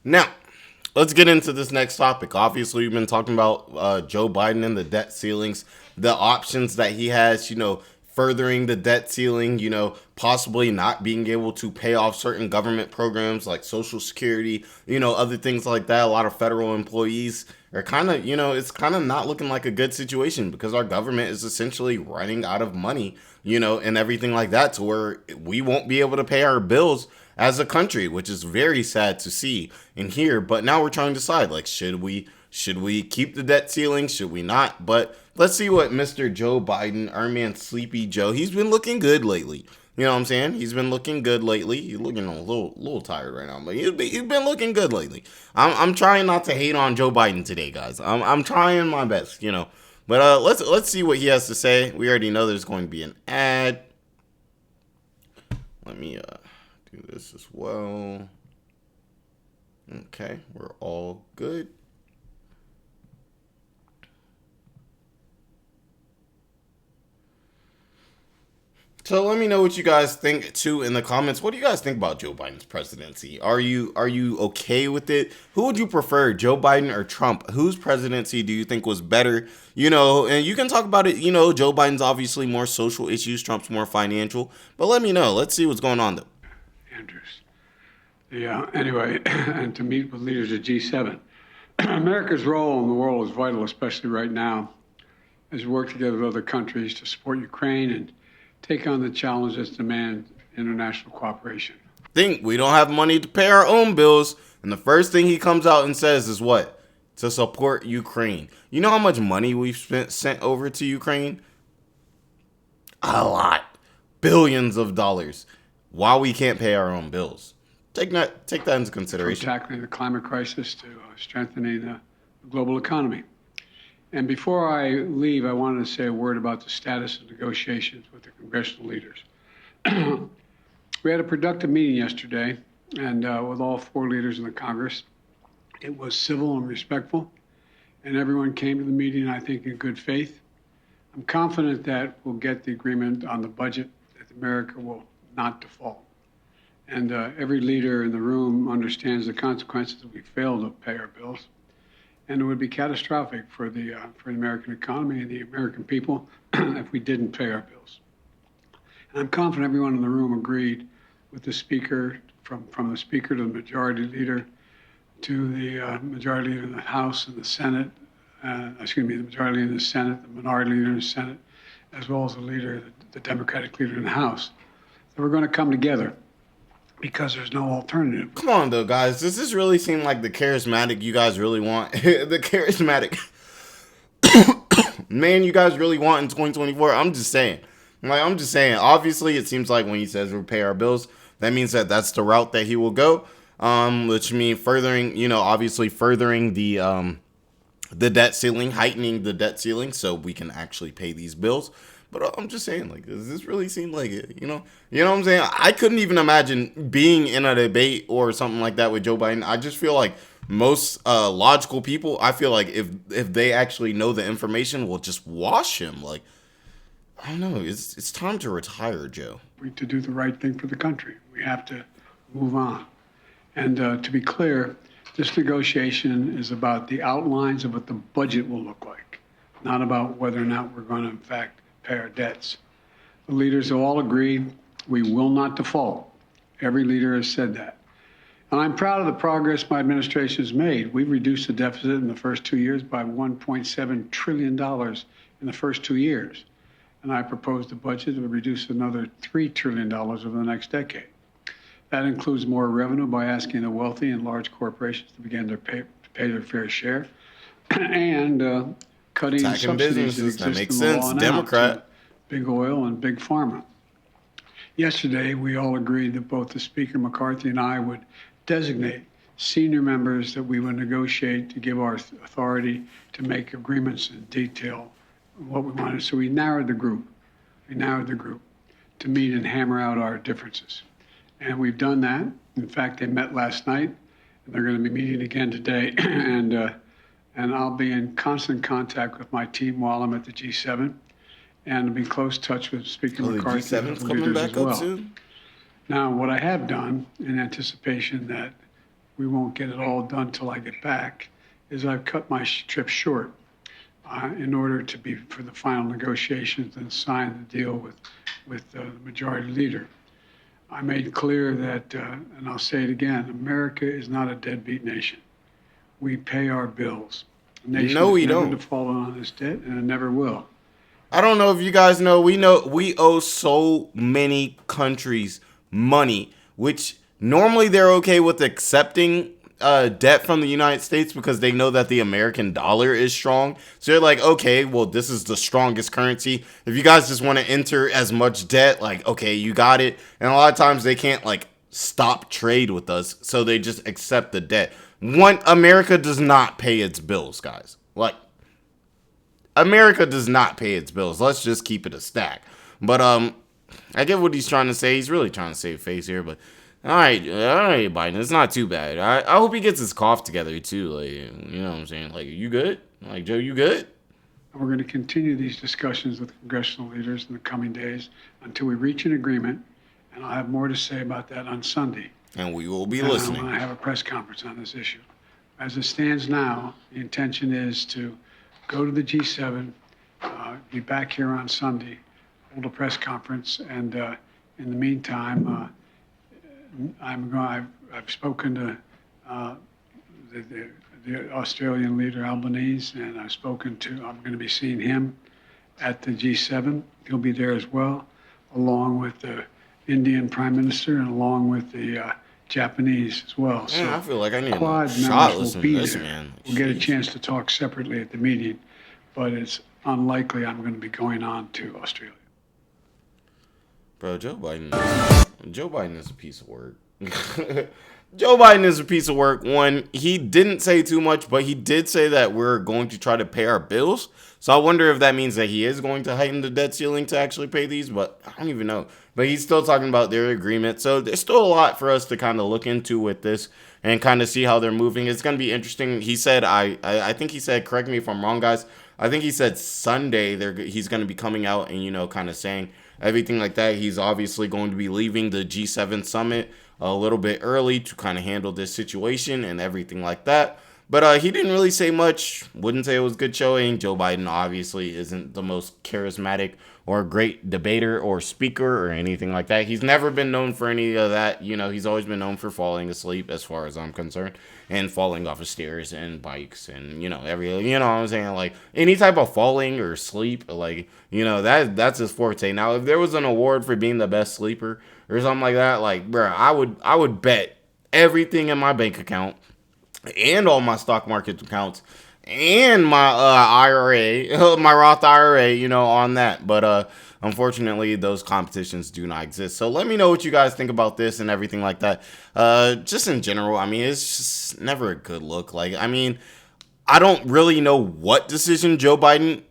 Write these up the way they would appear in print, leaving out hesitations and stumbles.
Now, let's get into this next topic. Obviously, we've been talking about Joe Biden and the debt ceilings, the options that he has, furthering the debt ceiling, possibly not being able to pay off certain government programs like Social Security, other things like that. A lot of federal employees are kind of, it's kind of not looking like a good situation because our government is essentially running out of money, and everything like that to where we won't be able to pay our bills as a country, which is very sad to see and hear. But now we're trying to decide, like, should we keep the debt ceiling? Should we not? But let's see what Mr. Joe Biden, our man Sleepy Joe, he's been looking good lately. You know what I'm saying? He's been looking good lately. He's looking a little tired right now, but he's been looking good lately. I'm trying not to hate on Joe Biden today, guys. I'm trying my best. But let's see what he has to say. We already know there's going to be an ad. Let me do this as well. Okay, we're all good. So let me know what you guys think too in the comments. What do you guys think about Joe Biden's presidency? Are you okay with it? Who would you prefer, Joe Biden or Trump? Whose presidency do you think was better? And you can talk about it. Joe Biden's obviously more social issues, Trump's more financial. But let me know. Let's see what's going on though. Andrews. Anyway, and to meet with leaders of G7. America's role in the world is vital, especially right now, as we work together with other countries to support Ukraine and take on the challenges that demand international cooperation. Think we don't have money to pay our own bills, and the first thing he comes out and says is what? To support Ukraine. You know how much money we've sent over to Ukraine? A lot. Billions of dollars. While we can't pay our own bills. Take that into From consideration. tackling the climate crisis to strengthening the global economy. And before I leave, I wanted to say a word about the status of negotiations with the congressional leaders. We had a productive meeting yesterday, and with all four leaders in the Congress. It was civil and respectful, and everyone came to the meeting, I think, in good faith. I'm confident that we'll get the agreement on the budget, that America will not default. And every leader in the room understands the consequences if we fail to pay our bills. And it would be catastrophic for the American economy and the American people if we didn't pay our bills. And I'm confident everyone in the room agreed with the speaker, from the speaker to the majority leader, to the majority leader in the House and the Senate, the majority leader in the Senate, the minority leader in the Senate, as well as the Democratic leader in the House. So we're going to come together because there's no alternative. Come on, though, guys. Does this really seem like the charismatic you guys really want? The charismatic man you guys really want in 2024? I'm just saying. Obviously, it seems like when he says we'll pay our bills, that means that that's the route that he will go. Which means furthering, obviously furthering the debt ceiling, heightening the debt ceiling, so we can actually pay these bills. But I'm just saying, like, does this really seem like it? You know what I'm saying? I couldn't even imagine being in a debate or something like that with Joe Biden. I just feel like most logical people, I feel like if they actually know the information, will just wash him. Like, I don't know. It's time to retire, Joe. To do the right thing for the country. We have to move on. And to be clear, this negotiation is about the outlines of what the budget will look like, not about whether or not we're going to, in fact, pay our debts. The leaders have all agreed we will not default. Every leader has said that. And I'm proud of the progress my administration has made. We've reduced the deficit in the first 2 years by $1.7 trillion in the first 2 years. And I proposed a budget that would reduce another $3 trillion over the next decade. That includes more revenue by asking the wealthy and large corporations to begin to pay their fair share, and cutting Attacking subsidies businesses, that that makes exist in the law sense. and Democrat. out to big oil and big pharma. Yesterday, we all agreed that both the Speaker McCarthy and I would designate senior members that we would negotiate to give our authority to make agreements in detail what we wanted. So we narrowed the group. To meet and hammer out our differences. And we've done that. In fact, they met last night, and they're going to be meeting again today. And I'll be in constant contact with my team while I'm at the G7, and I'll be in close touch with Speaker The McCarthy and G7's other coming leaders back as well. up soon. Now, what I have done in anticipation that we won't get it all done till I get back, is I've cut my trip short in order to be for the final negotiations and sign the deal with the majority leader. I made clear that, and I'll say it again, America is not a deadbeat nation. We pay our bills. The nation No, we has never don't. defaulted on its debt, and it never will. I don't know if you guys know we owe so many countries money, which normally they're okay with accepting debt from the United States because they know that the American dollar is strong. So they're like, okay, well, this is the strongest currency. If you guys just want to enter as much debt, like, okay, you got it. And a lot of times they can't like stop trade with us, so they just accept the debt. America does not pay its bills, guys. Like, America does not pay its bills. Let's just keep it a stack. But I get what he's trying to say. He's really trying to save face here. But all right, Biden. It's not too bad. I hope he gets his cough together too. Like, you know what I'm saying? Like, you good? Like, Joe, you good? And we're going to continue these discussions with congressional leaders in the coming days until we reach an agreement. And I'll have more to say about that on Sunday. And we will be And listening. when I have a press conference on this issue. As it stands now, the intention is to go to the G7, be back here on Sunday, hold a press conference, and in the meantime, I've spoken to the Australian leader Albanese, and I'm going to be seeing him at the G7. He'll be there as well, along with the Indian Prime Minister and along with the Japanese as well. Man, I feel like I need Quad a shot members will listening be to this, there. man. We'll get a Jeez. chance to talk separately at the meeting, but it's unlikely I'm going to be going on to Australia. Bro, Joe Biden is a piece of work. Joe Biden is a piece of work. One, he didn't say too much, but he did say that we're going to try to pay our bills. So I wonder if that means that he is going to heighten the debt ceiling to actually pay these, but I don't even know. But he's still talking about their agreement. So there's still a lot for us to kind of look into with this and kind of see how they're moving. It's going to be interesting. He said, I think he said, correct me if I'm wrong, guys. I think he said Sunday he's going to be coming out and, you know, kind of saying everything like that. He's obviously going to be leaving the G7 summit a little bit early to kind of handle this situation and everything like that. But he didn't really say much. Wouldn't say it was good showing. Joe Biden obviously isn't the most charismatic or great debater or speaker or anything like that. He's never been known for any of that. You know, he's always been known for falling asleep as far as I'm concerned and falling off of stairs and bikes and, you know, you know what I'm saying? Like any type of falling or sleep, like, you know, that's his forte. Now, if there was an award for being the best sleeper or something like that, like, bro, I would bet everything in my bank account and all my stock market accounts and my IRA, my Roth IRA, you know, on that. But unfortunately, those competitions do not exist. So let me know what you guys think about this and everything like that. Just in general, I mean, it's just never a good look. Like, I mean, I don't really know what decision Joe Biden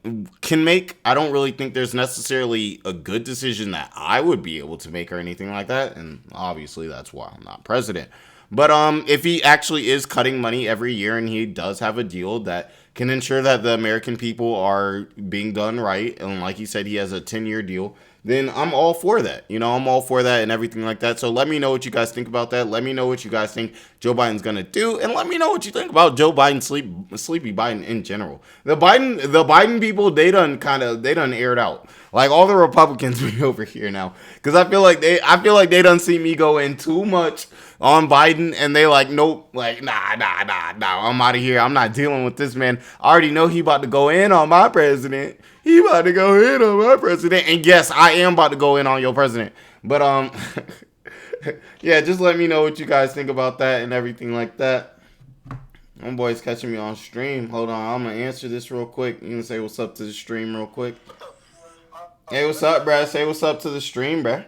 can make. I don't really think there's necessarily a good decision that I would be able to make or anything like that. And obviously, that's why I'm not president. But if he actually is cutting money every year and he does have a deal that can ensure that the American people are being done right, and like he said, he has a 10-year deal, then I'm all for that. You know, I'm all for that and everything like that. So let me know what you guys think about that. Let me know what you guys think Joe Biden's going to do. And let me know what you think about Joe Biden, sleepy Biden in general. The Biden people, they done aired out. Like all the Republicans be over here now. Because I feel like they done see me go in too much on Biden and they like, nope, like, nah, I'm out of here. I'm not dealing with this man. I already know he about to go in on my president. He about to go in on my president. And yes, I am about to go in on your president. But yeah, just let me know what you guys think about that and everything like that. Homeboy's catching me on stream. Hold on, I'm gonna answer this real quick. You can say what's up to the stream real quick. Hey, what's up, bruh? Say what's up to the stream, bruh.